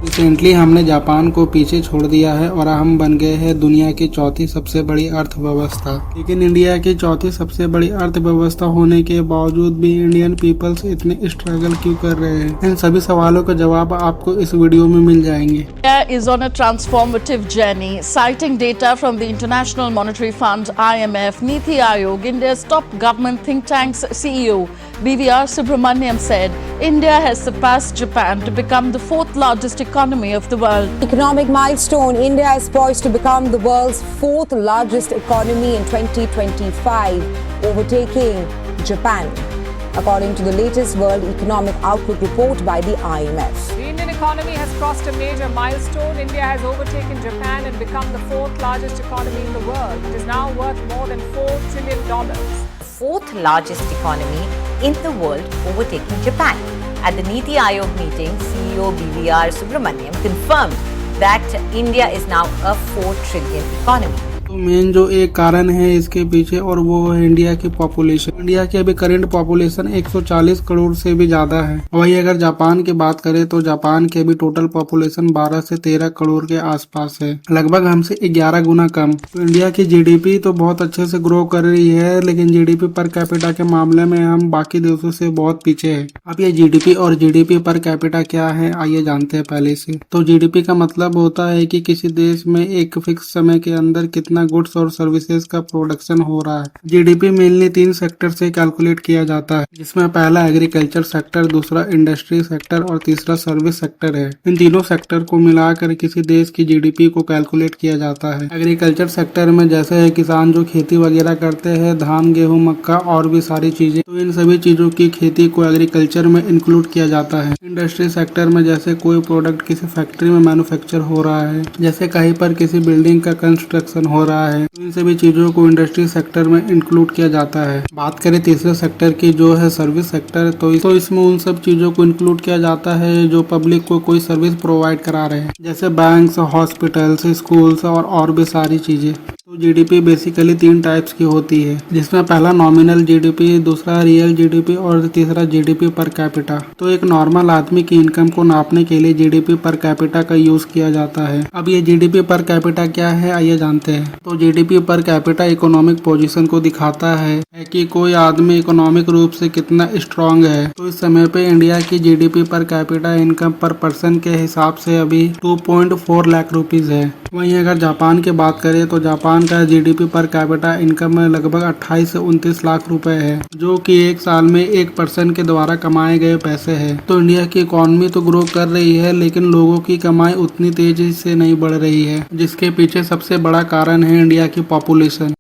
Recently हमने Japan को पीछे छोड़ दिया है और हम बन गए हैं दुनिया की चौथी सबसे बड़ी अर्थव्यवस्था। लेकिन इंडिया की चौथी सबसे बड़ी अर्थव्यवस्था होने के बावजूद भी इंडियन पीपल्स इतने स्ट्रगल क्यों कर रहे हैं? इन सभी सवालों का जवाब आपको इस वीडियो में मिल जाएंगे। India is on a transformative journey, citing data from the International Monetary Fund (IMF), Niti Aayog, India's top government think tank's CEO BVR Subramaniam said India has surpassed Japan to become the fourth largest economy of the world. Economic milestone: India is poised to become the world's fourth largest economy in 2025, overtaking Japan, according to the latest World Economic Outlook report by the IMF. The Indian economy has crossed a major milestone. India has overtaken Japan and become the fourth largest economy in the world. It is now worth more than $4 trillion. Fourth largest economy in the world, overtaking Japan. At the Niti Aayog meeting, CEO BVR Subramaniam confirmed that India is now a $4 trillion economy. तो main जो एक कारण है इसके पीछे और वो है इंडिया की पॉपुलेशन। इंडिया की अभी करंट पॉपुलेशन 140 करोड़ से भी ज्यादा है। वही अगर जापान की बात करें तो जापान की अभी टोटल पॉपुलेशन 12 से 13 करोड़ के आसपास है, लगभग हमसे 11 गुना कम। तो इंडिया की जीडीपी तो बहुत अच्छे से ग्रो कर रही है, लेकिन जीडीपी पर कैपिटा के मामले में हम बाकी देशों से बहुत पीछे है। अब ये जीडीपी और जीडीपी पर कैपिटा क्या है आइए जानते हैं पहले से। तो जीडीपी का मतलब होता है कि किसी देश में एक फिक्स समय के अंदर कितना गुड्स और सर्विसेज का प्रोडक्शन हो रहा है। जीडीपी मेनली 3 सेक्टर से कैलकुलेट किया जाता है, जिसमें पहला एग्रीकल्चर सेक्टर, दूसरा इंडस्ट्री सेक्टर और तीसरा सर्विस सेक्टर है। इन तीनों सेक्टर को मिलाकर किसी देश की जीडीपी को कैलकुलेट किया जाता है। एग्रीकल्चर सेक्टर में जैसे है किसान जो खेती वगैरह करते हैं, धान, गेहूं, मक्का और भी सारी चीजें, तो इन सभी चीजों की खेती को एग्रीकल्चर में इंक्लूड किया जाता है। इंडस्ट्री सेक्टर में जैसे कोई प्रोडक्ट किसी फैक्ट्री में मैन्युफैक्चर हो रहा है, जैसे कहीं पर किसी बिल्डिंग का कंस्ट्रक्शन हो रहा है, तो इन सभी चीजों को इंडस्ट्री सेक्टर में इंक्लूड किया जाता है। बात करें तीसरे सेक्टर की जो है सर्विस सेक्टर, तो इसमें उन सब चीजों को इंक्लूड किया जाता है जो पब्लिक को कोई सर्विस प्रोवाइड करा रहे हैं, जैसे बैंक्स, हॉस्पिटल्स, स्कूल्स और भी सारी चीजें। तो जीडीपी बेसिकली 3 टाइप्स की होती है, जिसमें पहला नॉमिनल जीडीपी, दूसरा रियल जीडीपी और तीसरा जीडीपी पर कैपिटा। तो एक नॉर्मल आदमी की इनकम को नापने के लिए जीडीपी पर कैपिटा का यूज किया जाता है। अब ये जीडीपी पर कैपिटा क्या है आइए जानते हैं। तो GDP per capita economic position को दिखाता है कि कोई आदमी इकोनॉमिक रूप से कितना स्ट्रांग है। तो इस समय पे इंडिया की जीडीपी पर कैपिटा इनकम पर पर्सन के हिसाब से अभी 2.4 लाख रुपीज है। वहीं अगर जापान की बात करें तो जापान का जीडीपी पर कैपिटा इनकम में लगभग 28 से 29 लाख रुपए है, जो कि एक साल में एक पर्सन के द्वारा कमाए गए पैसे है। तो इंडिया की इकोनॉमी तो ग्रो कर रही है, लेकिन लोगों की कमाई उतनी तेजी से नहीं बढ़ रही है, जिसके पीछे सबसे बड़ा कारण है इंडिया की पॉपुलेशन।